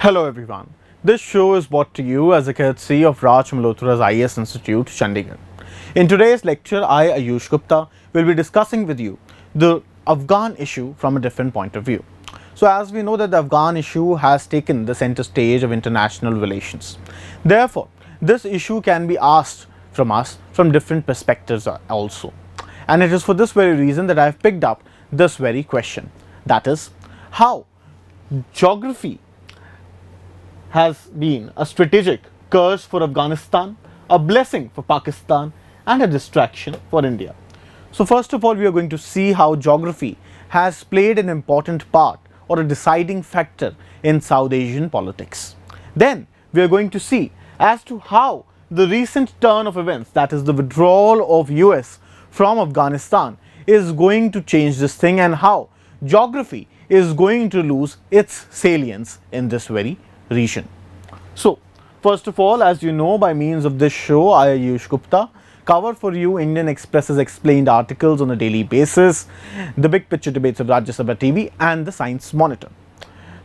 Hello everyone. This show is brought to you as a courtesy of Raj Malhotra IAS Institute, Chandigarh. In today's lecture, I, Ayush Gupta, will be discussing with you the Afghan issue from a different point of view. So as we know that the Afghan issue has taken the center stage of international relations. Therefore, this issue can be asked from us from different perspectives also. And it is for this very reason that I have picked up this very question. That is, how geography has been a strategic curse for Afghanistan, a blessing for Pakistan, and a distraction for India. So first of all, we are going to see how geography has played an important part or a deciding factor in South Asian politics. Then we are going to see as to how the recent turn of events, that is the withdrawal of US from Afghanistan, is going to change this thing, and how geography is going to lose its salience in this very region. So first of all, as you know, by means of this show, I, Ayush Gupta, cover for you Indian Express's explained articles on a daily basis, the big picture debates of Rajya Sabha TV, and the Science Monitor.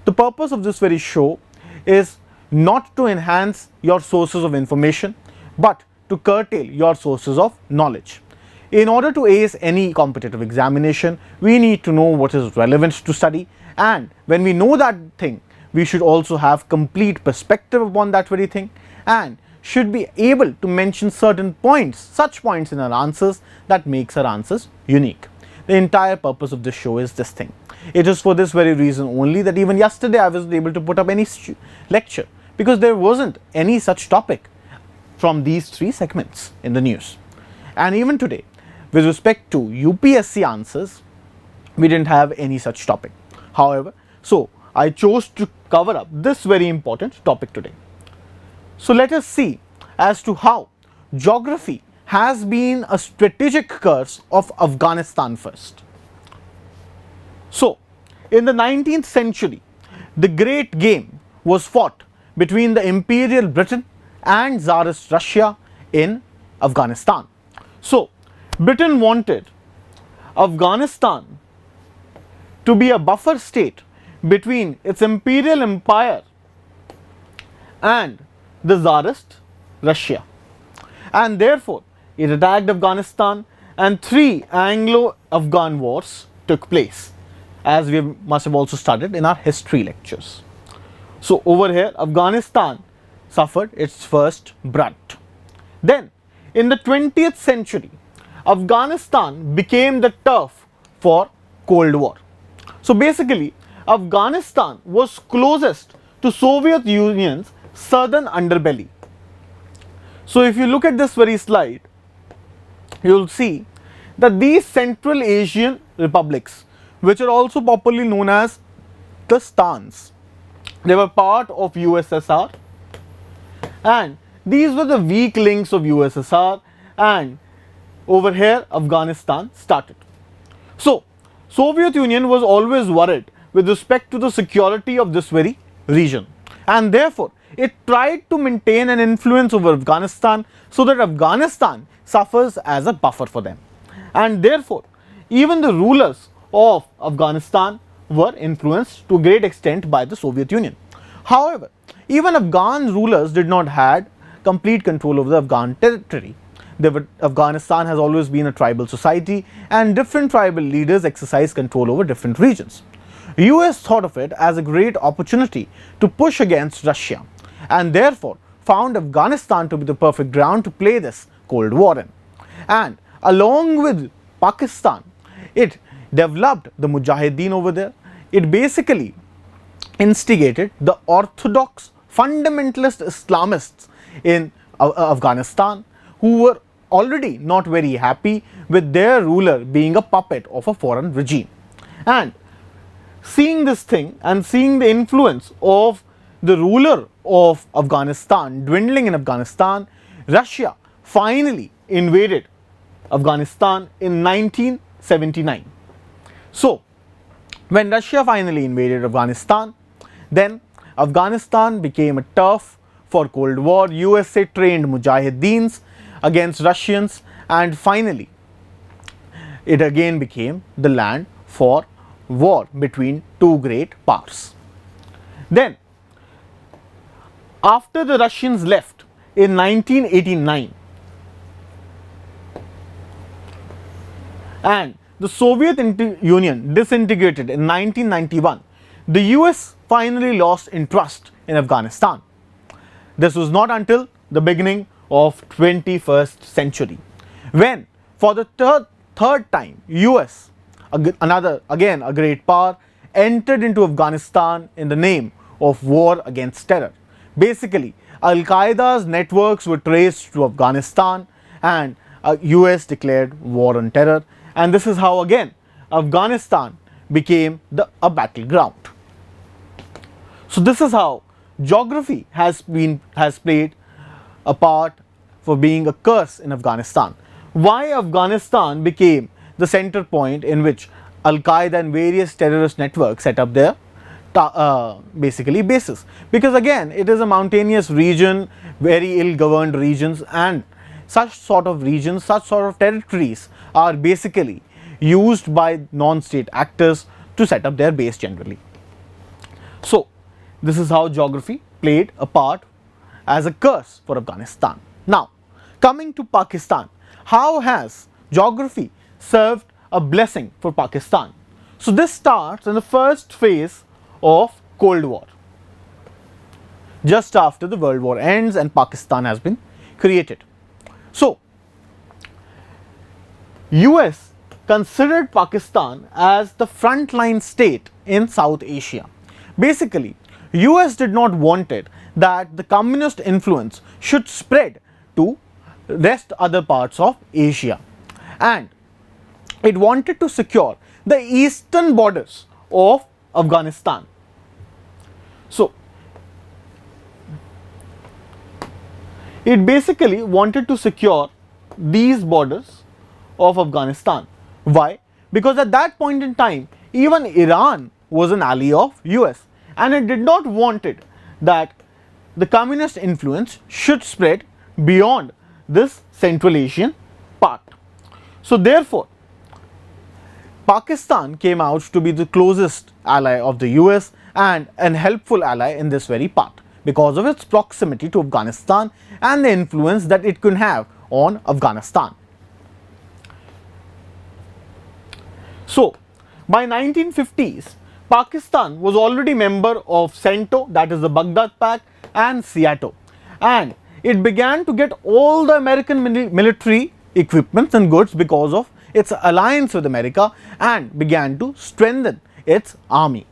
The purpose of this very show is not to enhance your sources of information, but to curtail your sources of knowledge. In order to ace any competitive examination, we need to know what is relevant to study, and when we know that thing, we should also have complete perspective upon that very thing, and should be able to mention certain points, such points in our answers that makes our answers unique. The entire purpose of this show is this thing. It is for this very reason only that even yesterday I wasn't able to put up any lecture, because there wasn't any such topic from these three segments in the news. And even today, with respect to UPSC answers, we didn't have any such topic. However, so I chose to cover up this very important topic today. So let us see as to how geography has been a strategic curse of Afghanistan first. So in the 19th century, the great game was fought between the Imperial Britain and Tsarist Russia in Afghanistan. So Britain wanted Afghanistan to be a buffer state between its imperial empire and the Tsarist Russia, and therefore it attacked Afghanistan, and 3 Anglo-Afghan wars took place, as we must have also studied in our history lectures. So over here, Afghanistan suffered its first brunt. Then in the 20th century, Afghanistan became the turf for Cold War. So basically, Afghanistan was closest to Soviet Union's southern underbelly. So if you look at this very slide, you will see that these Central Asian republics, which are also popularly known as the Stans, they were part of USSR, and these were the weak links of USSR, and over here Afghanistan started. So Soviet Union was always worried with respect to the security of this very region, and therefore it tried to maintain an influence over Afghanistan so that Afghanistan suffers as a buffer for them, and therefore even the rulers of Afghanistan were influenced to a great extent by the Soviet Union. However, even Afghan rulers did not have complete control over the Afghan territory. Afghanistan has always been a tribal society, and different tribal leaders exercise control over different regions. US thought of it as a great opportunity to push against Russia, and therefore found Afghanistan to be the perfect ground to play this Cold War in. And along with Pakistan, it developed the Mujahideen over there. It basically instigated the orthodox fundamentalist Islamists in Afghanistan, who were already not very happy with their ruler being a puppet of a foreign regime. And seeing this thing and seeing the influence of the ruler of Afghanistan dwindling in Afghanistan, Russia finally invaded Afghanistan in 1979. So when Russia finally invaded Afghanistan, then Afghanistan became a turf for Cold War. USA trained Mujahideens against Russians, and finally it again became the land for war between two great powers. Then After the Russians left in 1989 and the Soviet Union disintegrated in 1991, the US finally lost interest in Afghanistan. This was not until the beginning of 21st century when for the third time US, again a great power, entered into Afghanistan in the name of war against terror. Basically, Al-Qaeda's networks were traced to Afghanistan and US declared war on terror, and this is how again Afghanistan became a battleground. So this is how geography has played a part for being a curse in Afghanistan. Why Afghanistan became the center point in which Al-Qaeda and various terrorist networks set up their basically bases, because again it is a mountainous region, very ill-governed regions, and such sort of regions, such sort of territories are basically used by non-state actors to set up their base generally. So this is how geography played a part as a curse for Afghanistan. Now coming to Pakistan, how has geography served a blessing for Pakistan? So this starts in the first phase of Cold War, just after the World War ends and Pakistan has been created. So US considered Pakistan as the frontline state in South Asia. Basically, US did not want it that the communist influence should spread to rest other parts of Asia, and it wanted to secure the eastern borders of Afghanistan. So it basically wanted to secure these borders of Afghanistan. Why? Because at that point in time, even Iran was an ally of US, and it did not want it that the communist influence should spread beyond this Central Asian part. So therefore, Pakistan came out to be the closest ally of the US and an helpful ally in this very part because of its proximity to Afghanistan and the influence that it could have on Afghanistan. So by 1950s, Pakistan was already member of CENTO, that is the Baghdad Pact, and SEATO, and it began to get all the American military equipments and goods because of its alliance with America and began to strengthen its army.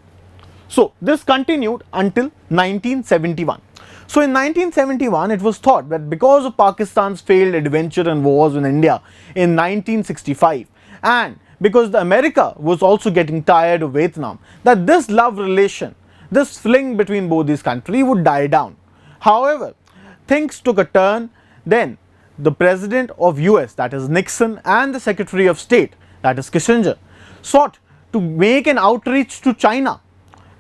So this continued until 1971. So in 1971, it was thought that because of Pakistan's failed adventure and wars in India in 1965, and because the America was also getting tired of Vietnam, that this love relation, this fling between both these countries would die down. However, things took a turn. Then the president of US, that is Nixon, and the Secretary of State, that is Kissinger, sought to make an outreach to China,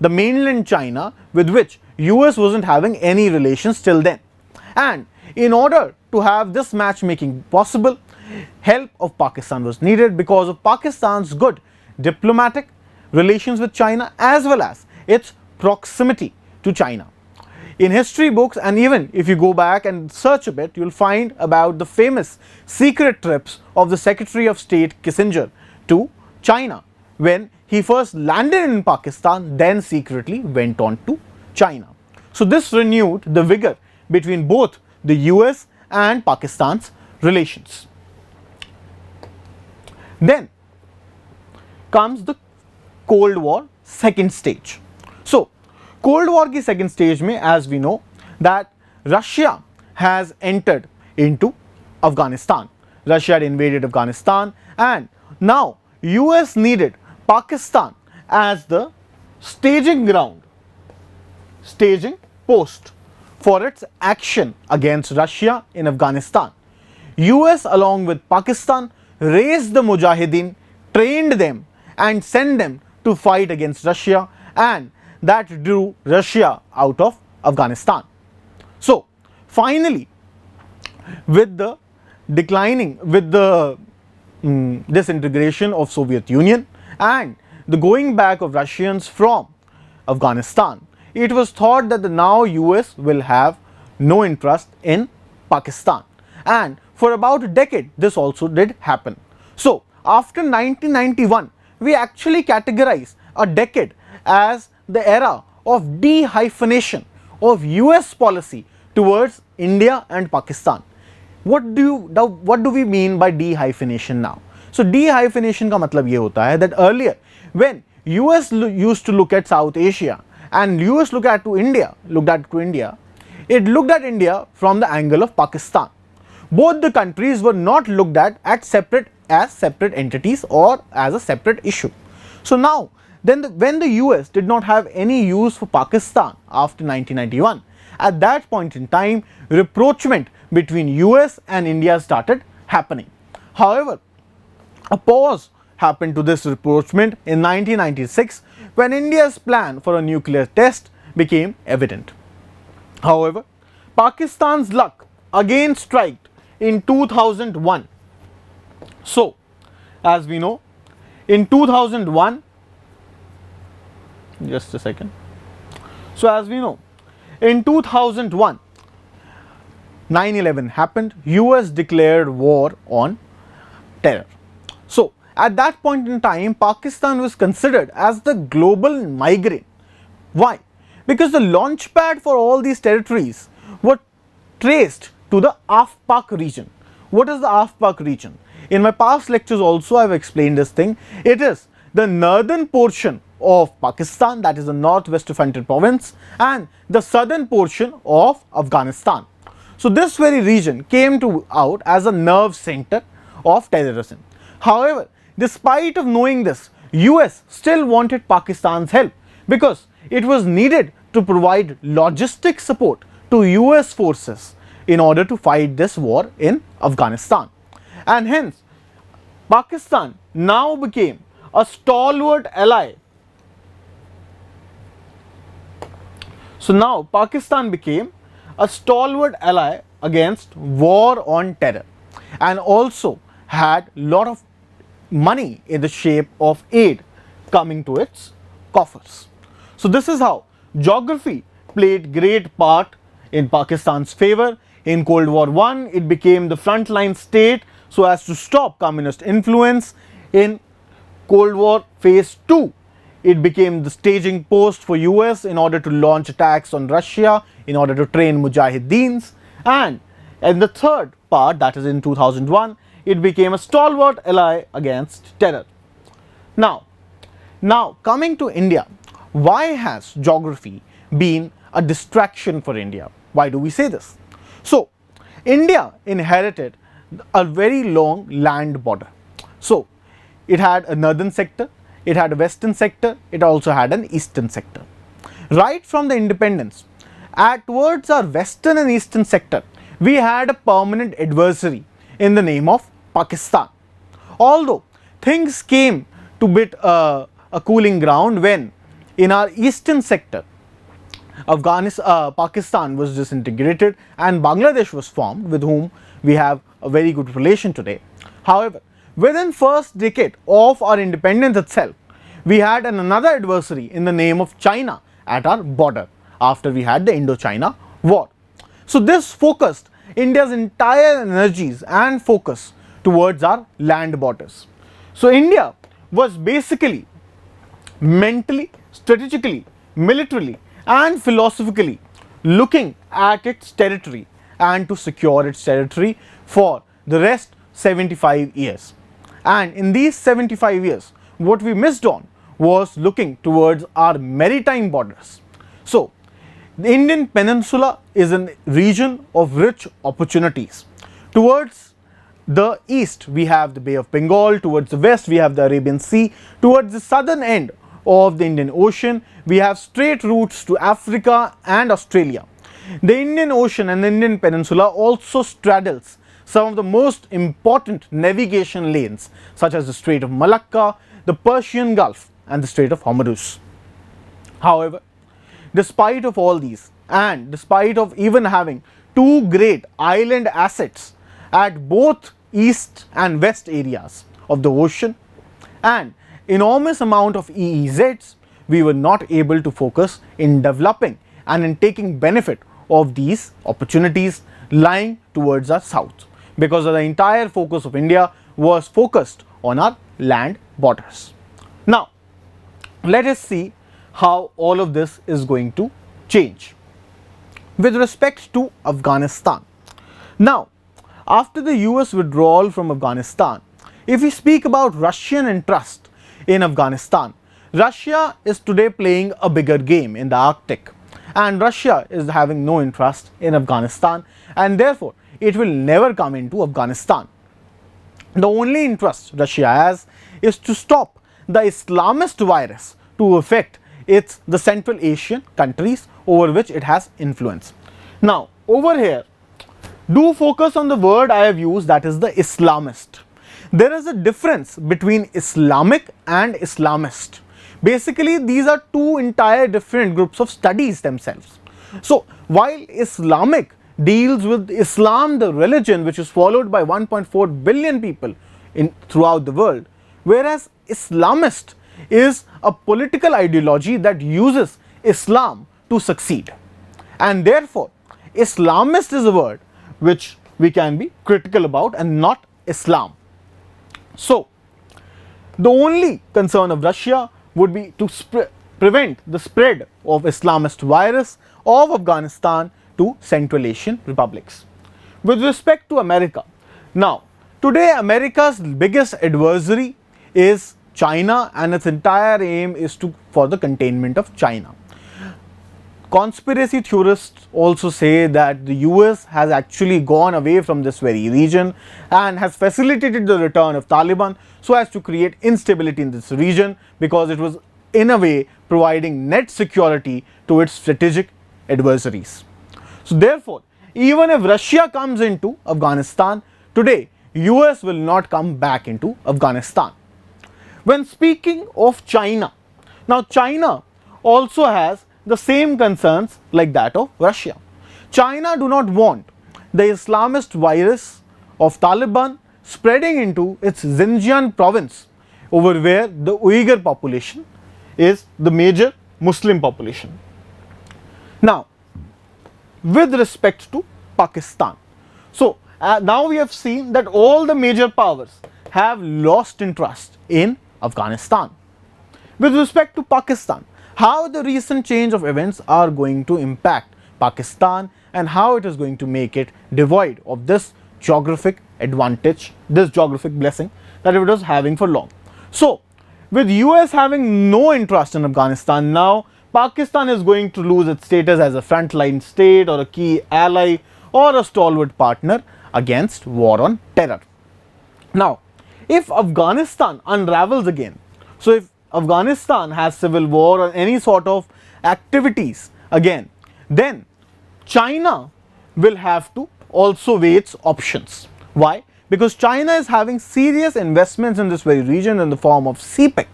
the mainland China, with which US wasn't having any relations till then. And in order to have this matchmaking possible, help of Pakistan was needed because of Pakistan's good diplomatic relations with China as well as its proximity to China. In history books, and even if you go back and search a bit, you'll find about the famous secret trips of the Secretary of State Kissinger to China when he first landed in Pakistan, then secretly went on to China. So this renewed the vigor between both the US and Pakistan's relations. Then comes the Cold War second stage. So Cold War की second stage में, as we know, that Russia has entered into Afghanistan. Russia had invaded Afghanistan, and now US needed Pakistan as the staging ground, staging post for its action against Russia in Afghanistan. US along with Pakistan raised the Mujahideen, trained them and sent them to fight against Russia, and that drew Russia out of Afghanistan. So finally, with the disintegration of Soviet Union and the going back of Russians from Afghanistan, it was thought that the now US will have no interest in Pakistan, and for about a decade this also did happen. So after 1991 we actually categorize a decade as the era of de-hyphenation of US policy towards India and Pakistan. What do we mean by de-hyphenation now? So de-hyphenation का मतलब ये होता है that earlier when US used to look at South Asia and US looked at India, it looked at India from the angle of Pakistan. Both the countries were not looked at as separate entities or as a separate issue. So now when the US did not have any use for Pakistan after 1991, at that point in time rapprochement between US and India started happening. However, a pause happened to this rapprochement in 1996 when India's plan for a nuclear test became evident. However, Pakistan's luck again struck in 2001. So, as we know, in 2001, just a second. So, as we know, in 2001, 9/11 happened, US declared war on terror. So, at that point in time, Pakistan was considered as the global migraine. Why? Because the launchpad for all these territories were traced to the Afpak region. What is the Afpak region? In my past lectures also I have explained this thing. It is the northern portion of Pakistan, that is the northwest frontier province, and the southern portion of Afghanistan. So this very region came out as a nerve center of terrorism. However, despite of knowing this, US still wanted Pakistan's help because it was needed to provide logistic support to US forces in order to fight this war in Afghanistan. And hence, Pakistan now became a stalwart ally. So now Pakistan became a stalwart ally against war on terror and also had lot of money in the shape of aid coming to its coffers. So this is how geography played great part in Pakistan's favor. In Cold War I, it became the frontline state so as to stop communist influence. In Cold War Phase 2, it became the staging post for US in order to launch attacks on Russia, in order to train mujahideens. And in the third part, that is in 2001, it became a stalwart ally against terror. Now coming to India, why has geography been a distraction for India? Why do we say this? So, India inherited a very long land border. So, it had a northern sector, it had a western sector, it also had an eastern sector. Right from the independence, towards our western and eastern sector, we had a permanent adversary in the name of Pakistan. Although things came to bit a cooling ground when in our eastern sector, Pakistan was disintegrated and Bangladesh was formed, with whom we have a very good relation today. However, within first decade of our independence itself, we had another adversary in the name of China at our border after we had the Indo-China war. So this focused India's entire energies and focus towards our land borders. So India was basically mentally, strategically, militarily and philosophically looking at its territory and to secure its territory for the rest 75 years. And in these 75 years, what we missed on was looking towards our maritime borders. So, the Indian Peninsula is a region of rich opportunities. Towards the east, we have the Bay of Bengal. Towards the west, we have the Arabian Sea. Towards the southern end of the Indian Ocean, we have straight routes to Africa and Australia. The Indian Ocean and the Indian Peninsula also straddles some of the most important navigation lanes, such as the Strait of Malacca, the Persian Gulf and the Strait of Hormuz. However, despite of all these, and despite of even having two great island assets at both east and west areas of the ocean and enormous amount of EEZs, we were not able to focus in developing and in taking benefit of these opportunities lying towards our south, because the entire focus of India was focused on our land borders. Now, let us see how all of this is going to change. With respect to Afghanistan, now, after the US withdrawal from Afghanistan, if we speak about Russian interest in Afghanistan, Russia is today playing a bigger game in the Arctic, and Russia is having no interest in Afghanistan, and therefore it will never come into Afghanistan. The only interest Russia has is to stop the Islamist virus to affect the Central Asian countries over which it has influence. Now, over here, do focus on the word I have used, that is the Islamist. There is a difference between Islamic and Islamist. Basically, these are two entire different groups of studies themselves. So, while Islamic deals with Islam, the religion which is followed by 1.4 billion people throughout the world, whereas Islamist is a political ideology that uses Islam to succeed, and therefore Islamist is a word which we can be critical about and not Islam. So, the only concern of Russia would be to prevent the spread of Islamist virus of Afghanistan to Central Asian republics. With respect to America, now today America's biggest adversary is China, and its entire aim is for the containment of China. Conspiracy theorists also say that the US has actually gone away from this very region and has facilitated the return of Taliban so as to create instability in this region, because it was in a way providing net security to its strategic adversaries. So therefore, even if Russia comes into Afghanistan today, US will not come back into Afghanistan. When speaking of China, now China also has the same concerns like that of Russia. China do not want the Islamist virus of Taliban spreading into its Xinjiang province, over where the Uyghur population is the major Muslim population. Now, with respect to Pakistan, so now we have seen that all the major powers have lost interest in Afghanistan. With respect to Pakistan, how the recent change of events are going to impact Pakistan and how it is going to make it devoid of this geographic advantage, this geographic blessing that it was having for long. So, with US having no interest in Afghanistan, now Pakistan is going to lose its status as a frontline state or a key ally or a stalwart partner against war on terror. Now, if Afghanistan unravels again, so if Afghanistan has civil war or any sort of activities again, then China will have to also weigh its options. Why? Because China is having serious investments in this very region in the form of CPEC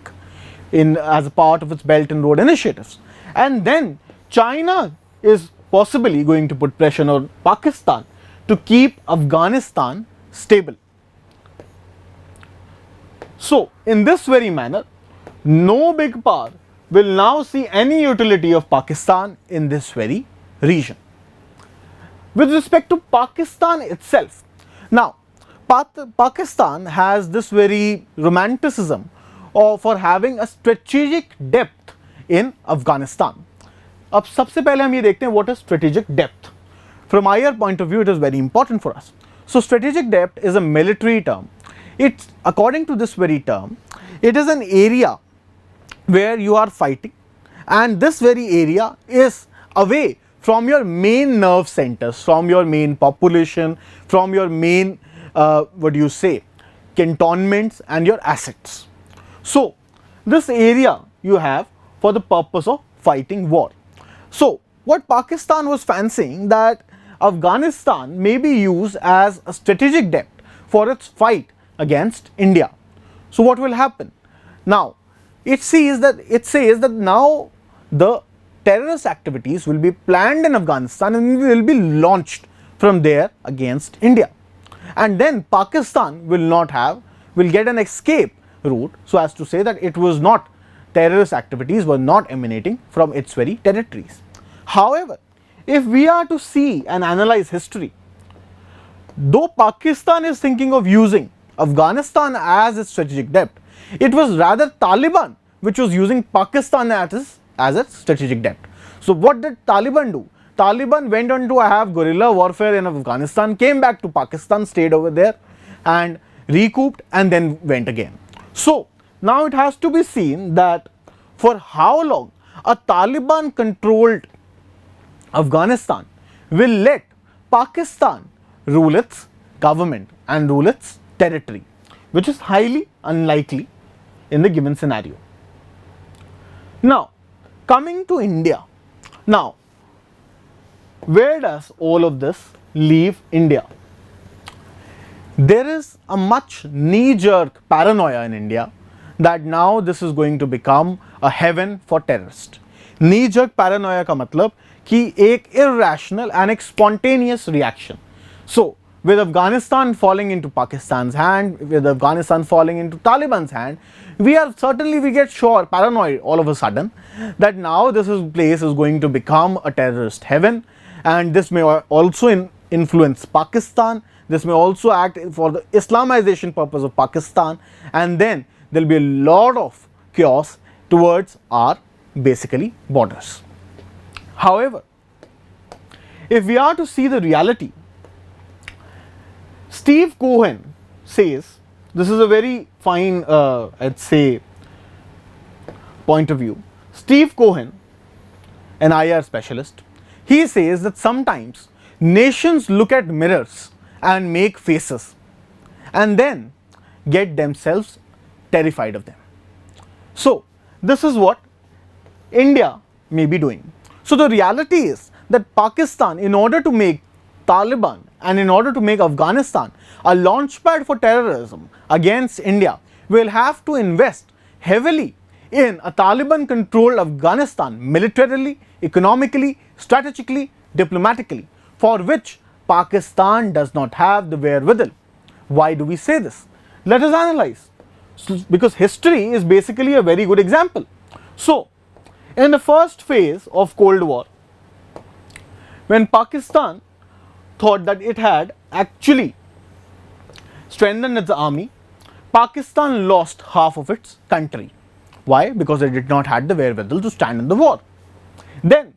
as a part of its Belt and Road initiatives. And then China is possibly going to put pressure on Pakistan to keep Afghanistan stable. So, in this very manner, no big power will now see any utility of Pakistan in this very region. With respect to Pakistan itself, now Pakistan has this very romanticism for having a strategic depth in Afghanistan. अब सबसे पहले हम ये देखते हैं what is strategic depth. From our point of view, it is very important for us. So, strategic depth is a military term. It's according to this very term, it is an area where you are fighting, and this very area is away from your main nerve centers, from your main population, from your main cantonments and your assets. So, this area you have for the purpose of fighting war. So, what Pakistan was fancying that Afghanistan may be used as a strategic depth for its fight against India. So, what will happen? Now, it says that now the terrorist activities will be planned in Afghanistan and will be launched from there against India. And then Pakistan will get an escape route, so as to say that it was not terrorist activities were not emanating from its very territories. However, if we are to see and analyze history, though Pakistan is thinking of using Afghanistan as its strategic depth, it was rather Taliban which was using Pakistan as its strategic depth. So what did Taliban do? Taliban went on to have guerrilla warfare in Afghanistan, came back to Pakistan, stayed over there and recouped and then went again. So now it has to be seen that for how long a Taliban controlled Afghanistan will let Pakistan rule its government and rule its territory, which is highly unlikely in the given scenario. Now, coming to India. Now, where does all of this leave India? There is a much knee-jerk paranoia in India that now this is going to become a heaven for terrorists. Knee-jerk paranoia का मतलब कि एक irrational and एक spontaneous reaction. So, with Afghanistan falling into Pakistan's hand, with Afghanistan falling into Taliban's hand, we get sure, paranoid all of a sudden, that now this place is going to become a terrorist heaven, and this may also influence Pakistan. This may also act for the Islamization purpose of Pakistan, and then there will be a lot of chaos towards our basically borders. However, if we are to see the reality, Steve Cohen says, this is a very fine, I'd say, point of view. Steve Cohen, an IR specialist, he says that sometimes nations look at mirrors and make faces and then get themselves terrified of them. So, this is what India may be doing. So, the reality is that Pakistan, in order to make Taliban and in order to make Afghanistan a launchpad for terrorism against India, will have to invest heavily in a Taliban controlled Afghanistan militarily, economically, strategically, diplomatically, for which Pakistan does not have the wherewithal. Why do we say this? Let us analyze. So, because history is basically a very good example. So, in the first phase of Cold War, when Pakistan thought that it had actually strengthened its army, Pakistan lost half of its country. Why? Because it did not have the wherewithal to stand in the war. Then,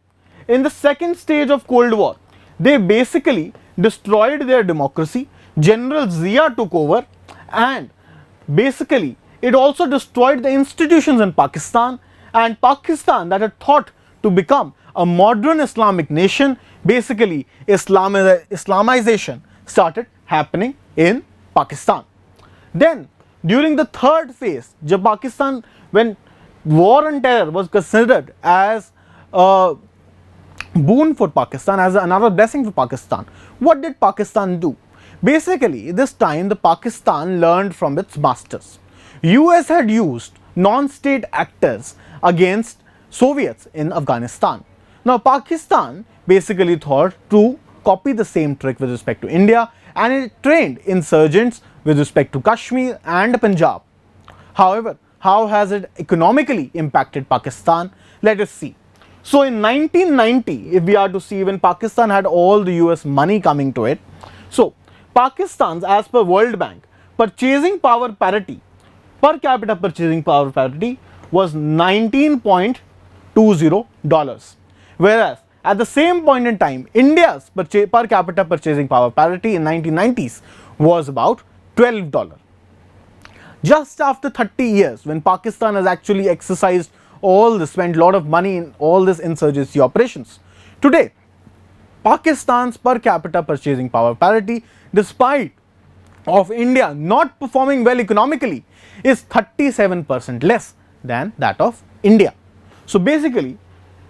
in the second stage of Cold War, they basically destroyed their democracy. General Zia took over, and basically it also destroyed the institutions in Pakistan, and Pakistan that had thought to become a modern Islamic nation, basically Islamization started happening in Pakistan. Then during the third phase, Pakistan, when war on terror was considered as a boon for Pakistan, as another blessing for Pakistan, what did Pakistan do? Basically, this time the Pakistan learned from its masters. US had used non-state actors against Soviets in Afghanistan. Now Pakistan basically thought to copy the same trick with respect to India, and it trained insurgents with respect to Kashmir and Punjab. However, how has it economically impacted Pakistan? Let us see. So in 1990, if we are to see, when Pakistan had all the US money coming to it, so Pakistan's, as per World Bank, purchasing power parity, per capita purchasing power parity was $19.20, whereas at the same point in time, India's per capita purchasing power parity in 1990s was about $12. Just after 30 years, when Pakistan has actually exercised all this, spent a lot of money in all this insurgency operations, today Pakistan's per capita purchasing power parity, despite of India not performing well economically, is 37% less than that of India. So basically,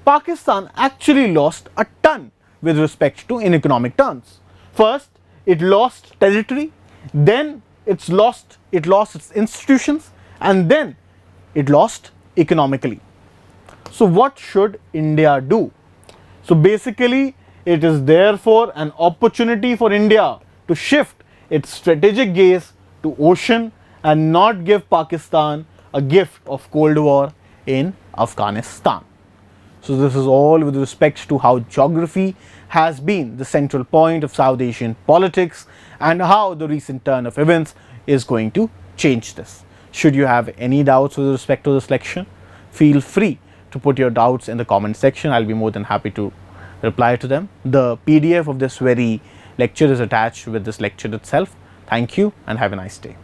Pakistan actually lost a ton with respect to in economic terms. First, it lost territory, then it lost its institutions, and then it lost economically. So what should India do? So basically, it is therefore an opportunity for India to shift its strategic gaze to ocean and not give Pakistan a gift of Cold War in Afghanistan. So this is all with respect to how geography has been the central point of South Asian politics and how the recent turn of events is going to change this. Should you have any doubts with respect to this lecture, feel free to put your doubts in the comment section. I'll be more than happy to reply to them. The PDF of this very lecture is attached with this lecture itself. Thank you and have a nice day.